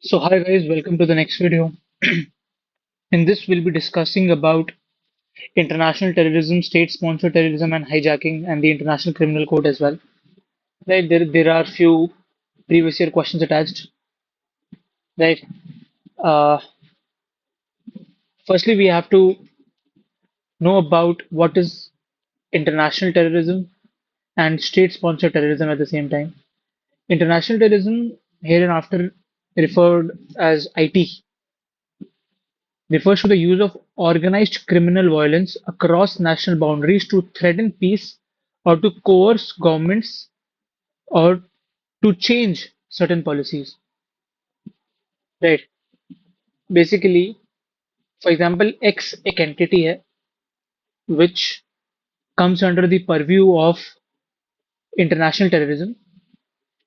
So hi guys, welcome to the next video. In this we'll be discussing about international terrorism, state-sponsored terrorism and hijacking and the International Criminal Court as well. Right, there are few previous year questions attached. Right. Uh, Firstly we have to know about what is international terrorism and state-sponsored terrorism at the same time. International terrorism, hereinafter referred as IT, refers to the use of organized criminal violence across national boundaries to threaten peace or to coerce governments or to change certain policies. Right. Basically, for example, X एक entity है which comes under the purview of international terrorism,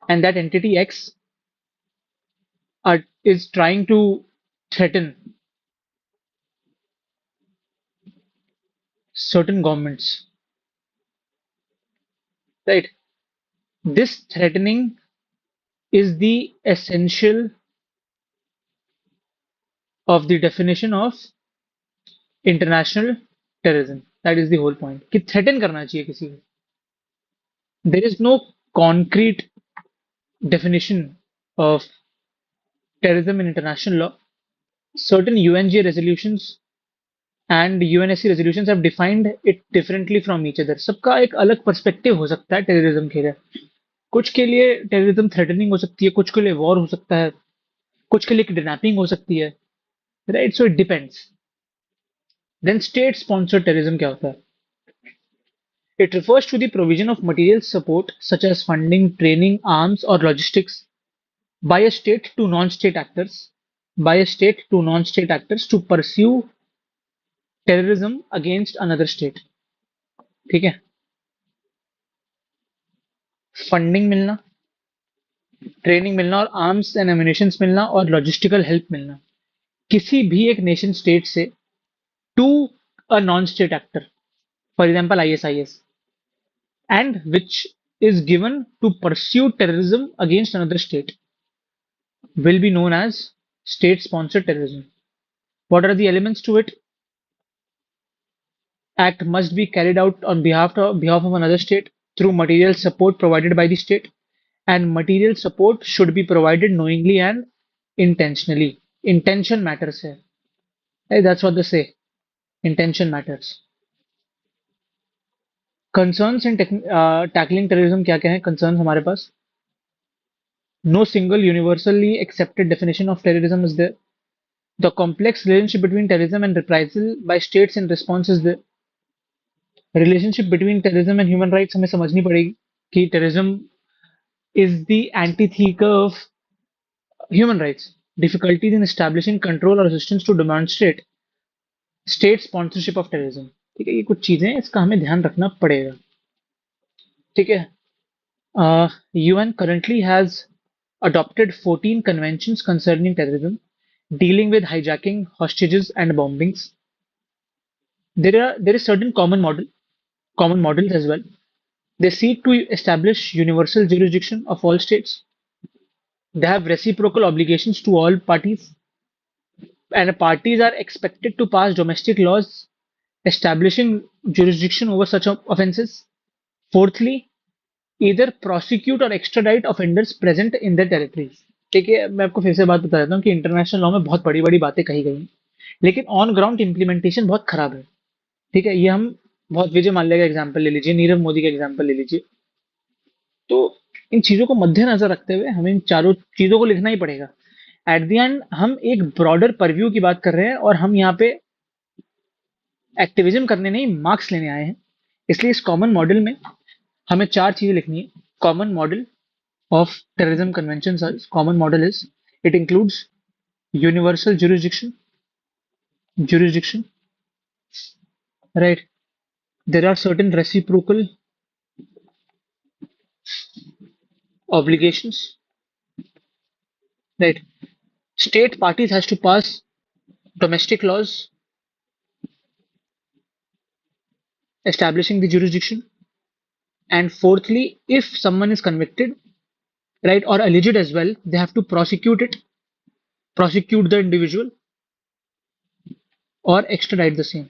and that entity X is trying to threaten certain governments. Right. This threatening is the essential of the definition of international terrorism. That is the whole point कि threaten करना चाहिए किसी को. There is no concrete definition of terrorism in international law. Certain UNGA resolutions and UNSC resolutions have defined it differently from each other. सबका एक अलग perspective हो सकता है टेररिज्म के लिए. कुछ के लिए टेररिज्म थ्रेटनिंग हो सकती है, कुछ के लिए वॉर हो सकता है, कुछ के लिए किडनैपिंग हो सकती है. Right, so it depends. Then state sponsored terrorism क्या होता है? It refers to the provision of material support such as funding, training, arms, or logistics by a state to non-state actors to pursue terrorism against another state. ठीक है. Funding मिलना, training मिलना और arms and ammunitions मिलना और logistical help मिलना किसी भी एक नेशन स्टेट से to a non state actor, for example ISIS, and which is given to pursue terrorism against another state will be known as state-sponsored terrorism. What are the elements to it? Act must be carried out on behalf of another state through material support provided by the state, and material support should be provided knowingly and intentionally. Intention matters here. Hey, that's what they say. Intention matters. Concerns in tackling terrorism क्या क्या है? Concerns हमारे पास. No single universally accepted definition of terrorism is there. The complex relationship between terrorism and reprisal by states in response is there. Relationship between terrorism and human rights हमें समझनी पड़ेगी कि terrorism is the antithesis of human rights. Difficulties in establishing control और resistance to demonstrate state sponsorship of terrorism. ठीक है, ये कुछ चीजें हैं, इसका हमें ध्यान रखना पड़ेगा. ठीक है. UN currently has adopted 14 conventions concerning terrorism, dealing with hijacking, hostages, and bombings. There is certain common models as well. They seek to establish universal jurisdiction of all states. They have reciprocal obligations to all parties, and parties are expected to pass domestic laws establishing jurisdiction over such offences. Fourthly, either prosecute or extradite offenders present in their territories. ठीक है, मैं आपको फिर से बात बता देता हूँ कि इंटरनेशनल लॉ में बहुत बड़ी बड़ी बातें कही गई हैं, लेकिन ऑन ग्राउंड इम्प्लीमेंटेशन बहुत खराब है. ठीक है, ये हम बहुत विजय माल्या का एग्जाम्पल ले लीजिए, नीरव मोदी का एग्जाम्पल ले लीजिए. तो इन चीजों को मद्देनजर रखते हुए हमें इन चारों चीजों को लिखना ही पड़ेगा. एट द एंड हम एक ब्रॉडर परव्यू की बात कर रहे हैं और हम यहाँ पे एक्टिविज्म करने नहीं, मार्क्स लेने आए हैं. इसलिए इस कॉमन मॉडल में हमें चार चीजें लिखनी है. Common model of terrorism convention. Common model is, it includes universal jurisdiction, right? There are certain reciprocal obligations, right? State parties has to pass domestic laws establishing the jurisdiction. And fourthly, if someone is convicted, right, or alleged as well, they have to prosecute it prosecute the individual, or extradite the same.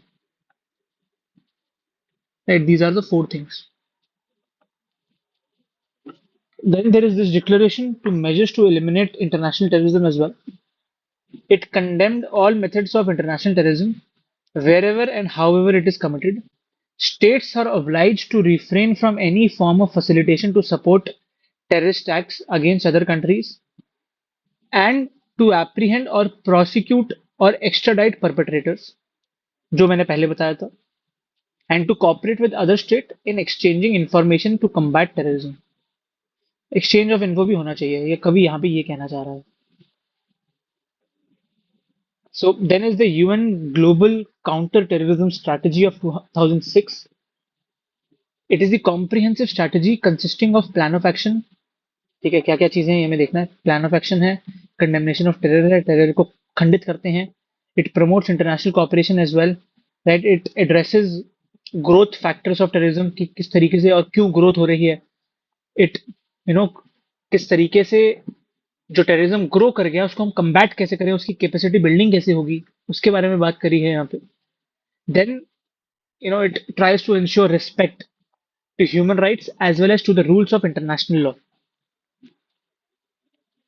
Right? These are the four things. Then there is this declaration to measures to eliminate international terrorism as well. It condemned all methods of international terrorism wherever and however it is committed. States are obliged to refrain from any form of facilitation to support terrorist acts against other countries and to apprehend or prosecute or extradite perpetrators, जो मैंने पहले बताया था, and to cooperate with other states in exchanging information to combat terrorism. Exchange of info भी होना चाहिए, ये कभी यहाँ पे ये कहना चाह रहा है. So then is the UN Global Counter-Terrorism Strategy of 2006. It is the comprehensive strategy consisting of plan of action. ठीक है, क्या क्या चीजें हैं ये हमें देखना है. प्लान ऑफ एक्शन है, कंडेमनेशन ऑफ टेरर है, टेरर को खंडित करते हैं. It promotes international cooperation as well, right. It addresses growth factors of terrorism की किस तरीके से और क्यों ग्रोथ हो रही है. इट किस तरीके से जो टेररिज्म ग्रो कर गया उसको हम कम्बैट कैसे करें, उसकी कैपेसिटी बिल्डिंग कैसे होगी, उसके बारे में बात करी है यहाँ पे. Then it tries to ensure respect to human rights as well as to the rules of international law.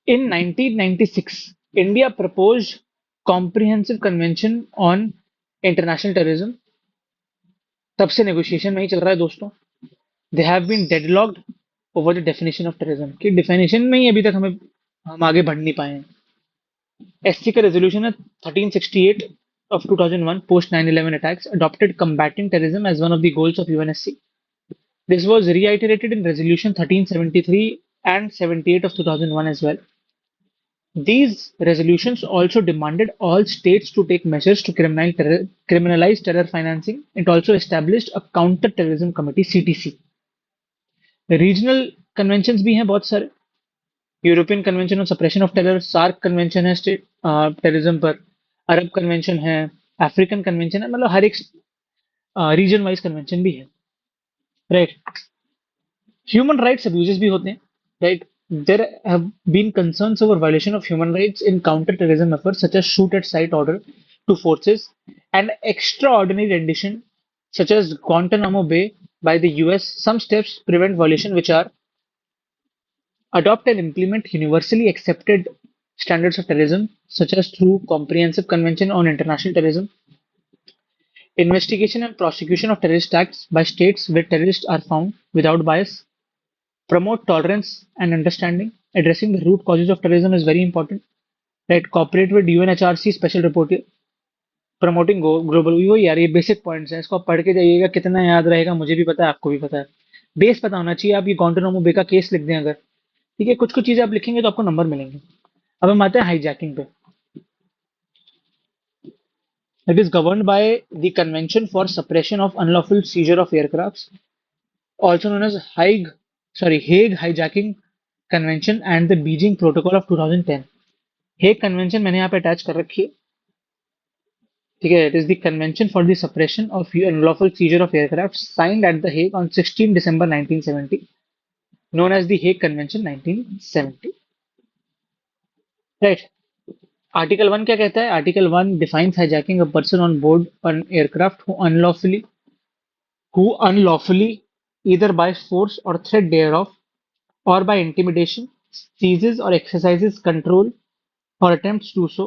In 1996, India proposed comprehensive convention on international terrorism. तब से नेगोशिएशन में ही चल रहा है दोस्तों. They have been deadlocked over the definition of terrorism की definition में ही अभी तक हम आगे बढ़ नहीं पाए हैं. एससी का रेजोल्यूशन है 1368 of 2001 post 9/11 attacks adopted combating terrorism as one of the goals of UNSC. This was reiterated in resolution 1373 and 78 of 2001 as well. These resolutions also demanded all states to take measures to criminalize terror financing. It also established a counter-terrorism committee (CTC). Regional conventions भी हैं बहुत सारे. European convention on suppression of terror, SAARC convention है state terrorism पर, Arab convention है, African convention है, मतलब हर एक रीजन वाइज कन्वेंशन भी है, राइट. ह्यूमन राइट्स अब्यूजेस भी होते हैं, right. There have been concerns over violation of human rights in counter-terrorism efforts such as shoot at sight order to forces and extraordinary rendition such as Guantanamo Bay by the US. Some steps prevent violation which are adopt and implement universally accepted standards of terrorism such as through comprehensive convention on international terrorism, investigation and prosecution of terrorist acts by states where terrorists are found without bias, promote tolerance and understanding. Addressing the root causes of terrorism is very important. Right, cooperate with UNHRC special report. Promoting global, वो यार ये basic points हैं, इसको आप पढ़ के जाइएगा, कितना याद रहेगा मुझे भी पता है, आपको भी पता है. बेस पता होना चाहिए. आप ये गुआंटानामो बे का केस लिख दें अगर, ठीक है, कुछ कुछ चीजें आप लिखेंगे तो आपको नंबर मिलेंगे. अब हम आते हैं हाईजैकिंग पे. It is governed by the convention for suppression of unlawful scissor of aircrafts, also known as Hague Hijacking Convention and the Beijing Protocol of 2010. Hague Convention मैंने यहाँ पे अटैच कर रखी है, ठीक है. It is the convention for the suppression of unlawful scissor of aircraft signed at the Hague on 16 December 1970, known as the Hague Convention 1970. Right. Article 1 क्या कहता है? Article 1 defines hijacking a person on board an aircraft who unlawfully either by force or threat thereof or by intimidation seizes or exercises control or attempts to do so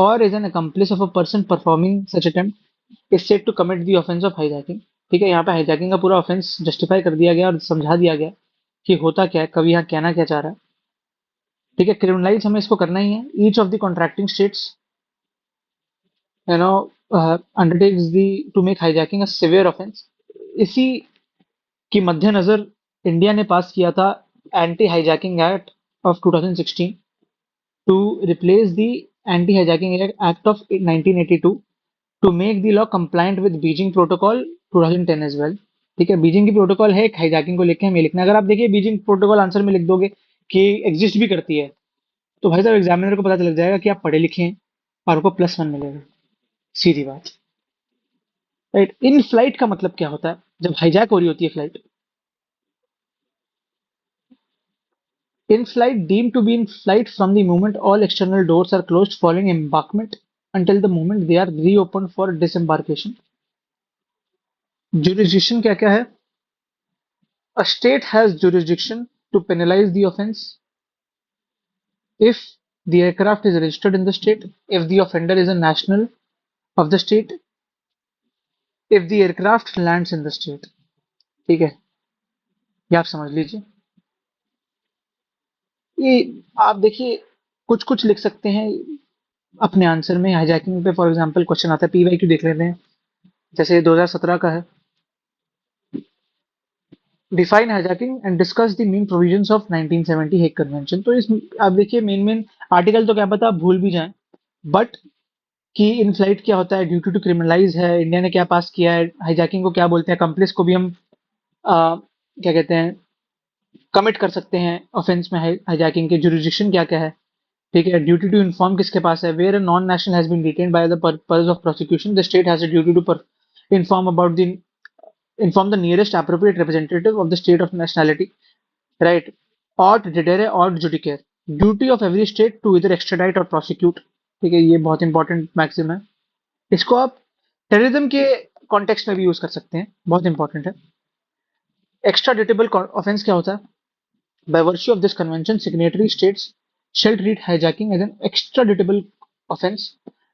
or is an accomplice of a person performing such attempt is said to commit the offense of hijacking. ठीक है, यहाँ पे hijacking का पूरा offence justify कर दिया गया और समझा दिया गया कि होता क्या है, कभी यहाँ कहना क्या चाह रहा है. ठीक है, क्रिमिनलाइज हमें इसको करना ही है. Each of the contracting states undertakes the to make hijacking a severe offence. इसी की मद्देनजर इंडिया ने पास किया था anti hijacking act of 2016 to replace the Anti-Hijacking Act of 1982 to make the law compliant with Beijing Protocol 2010 as well. ठीक है, Beijing की protocol है एक हाईजैकिंग को लेके हमें लिखना. अगर आप देखिए बीजिंग प्रोटोकॉल आंसर में लिख दोगे कि एग्जिस्ट भी करती है तो भाई साहब एग्जामिनर को पता चल जाएगा कि आप पढ़े लिखे हैं और आपको +1 मिलेगा. सीधी बात, राइट. इन फ्लाइट का मतलब क्या होता है जब हाईजैक हो रही होती है flight? In flight, deemed to be in flight from the moment all external doors are closed following embarkment until the moment they are reopened for disembarkation. Jurisdiction क्या क्या है? A state has jurisdiction to penalize the offence if the aircraft is registered in the state, if the offender is a national of the state, if the aircraft lands in the state. ठीक है, ये आप समझ लीजिए। ये आप देखिए, कुछ कुछ लिख सकते हैं अपने आंसर में हाईजैकिंग पे। फॉर एग्जांपल क्वेश्चन आता है, पीवाईक्यू देख लेते हैं, जैसे 2017 का है। Define hijacking and discuss the main provisions of 1970 Hague convention. तो इस आप देखिए मेन मेन आर्टिकल तो क्या पता आप भूल भी जाएं, बट कि इन फ्लाइट क्या होता है, ड्यूटी टू क्रिमिनलाइज है, इंडिया ने क्या पास किया है, हाईजैकिंग को क्या बोलते हैं, कंप्लेस को भी हम क्या कहते हैं, कमिट कर सकते हैं ऑफेंस में हाईजैकिंग के। जुरिडिक्शन क्या क्या है, ठीक है। ड्यूटी टू इन्फॉर्म किसके पास है, where a non national has been detained by the purpose of prosecution the state has a duty to inform about the inform the nearest appropriate representative of the state of nationality, right? Aut dedere aut judicare, duty of every state to either extradite or prosecute। ठीक है, ये बहुत important maxim है। इसको आप terrorism के context में भी यूज कर सकते हैं, बहुत इंपॉर्टेंट है। एक्स्ट्राडिटेबल ऑफेंस क्या होता है? By virtue of this convention, signatory states shall treat hijacking as an extraditable offense,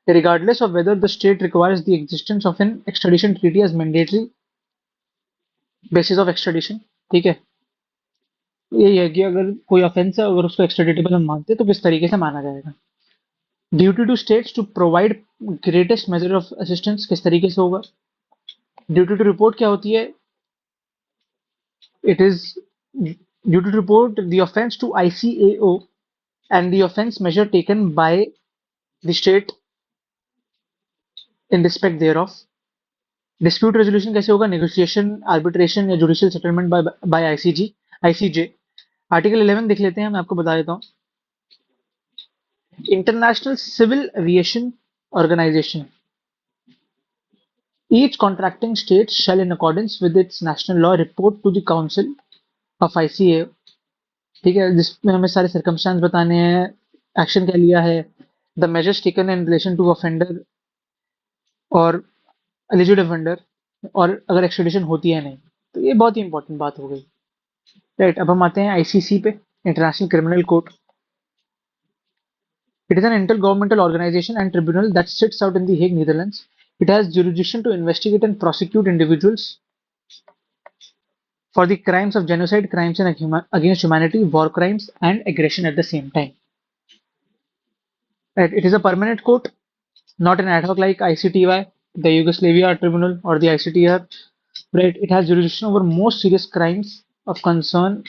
regardless of whether the state requires the existence of an extradition treaty as mandatory basis of extradition। ठीक है, यही है कि अगर कोई offence है, अगर उसको एक्स्ट्राडिटेबल हम मानते हैं तो किस तरीके से माना जाएगा। Duty to states to provide greatest measure of assistance, किस तरीके से होगा। ड्यूटी टू रिपोर्ट क्या होती है? It is duty to report the offence to ICAO and the offense measure taken by the state in respect thereof। Dispute resolution कैसे होगा? Negotiation, arbitration या judicial settlement by ICJ। Article 11 देख लेते हैं, मैं आपको बता देता हूँ। International civil aviation organisation, each contracting state shall in accordance with its national law report to the council of ICAO। ठीक है, जिसमें हमें सारे सर्कमस्टांस बताने हैं, एक्शन क्या लिया है, the measures taken in relation to offender और एलिजिड ऑफेंडर, और अगर एक्स्ट्रेडिशन होती है नहीं। तो ये बहुत ही इंपॉर्टेंट बात हो गई, राइट। अब हम आते हैं ICC पे, international criminal court. It is an intergovernmental organization and tribunal that sits out in The Hague, Netherlands. It has jurisdiction to investigate and prosecute individuals for the crimes of genocide, crimes against humanity, war crimes, and aggression at the same time. Right. It is a permanent court, not an ad hoc like ICTY, the Yugoslavia Tribunal, or the ICTR. Right. It has jurisdiction over most serious crimes of concern,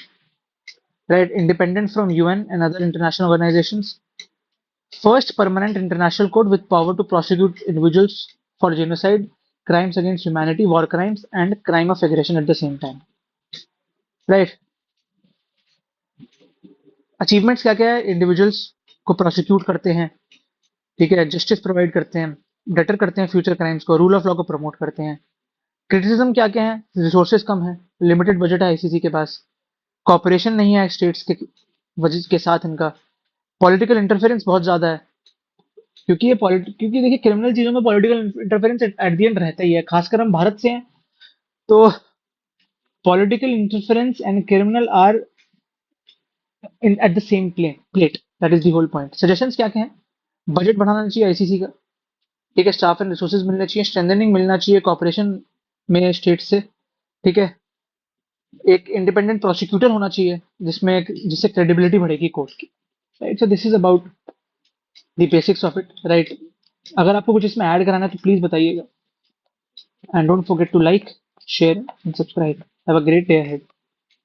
right, independent from UN and other international organizations. First permanent international court with power to prosecute individuals for genocide, crimes against humanity, war crimes, and crime of aggression at the same time। Right। Achievements क्या क्या है? Individuals को prosecute करते हैं, ठीक है, justice provide करते हैं, डेटर करते हैं फ्यूचर क्राइम्स को, रूल ऑफ लॉ को प्रमोट करते हैं। क्रिटिसिज्म क्या क्या है? रिसोर्सेज कम है, लिमिटेड बजट है ICC के पास, कॉपरेशन नहीं है स्टेट्स के वजह के साथ इनका, पॉलिटिकल इंटरफेरेंस बहुत ज्यादा है, क्योंकि देखिए क्रिमिनल चीजों में political interference at the end रहता ही है, खासकर हम भारत से हैं तो political interference and criminal are in at the same plate, that is the whole point. Suggestions क्या क्या हैं? बजट बढ़ाना चाहिए ICC का, ठीक है, स्टाफ एंड रिसोर्सेज मिलने चाहिए, स्ट्रेंथनिंग मिलना चाहिए कॉपरेशन में स्टेट से, ठीक है, एक इंडिपेंडेंट प्रोसिक्यूटर होना चाहिए जिससे क्रेडिबिलिटी बढ़ेगी कोर्ट की, right. So this is about the basics of it, right. अगर आपको कुछ इसमें ऐड कराना है तो प्लीज बताइएगा, and don't forget to like, share and subscribe। Have a great day ahead।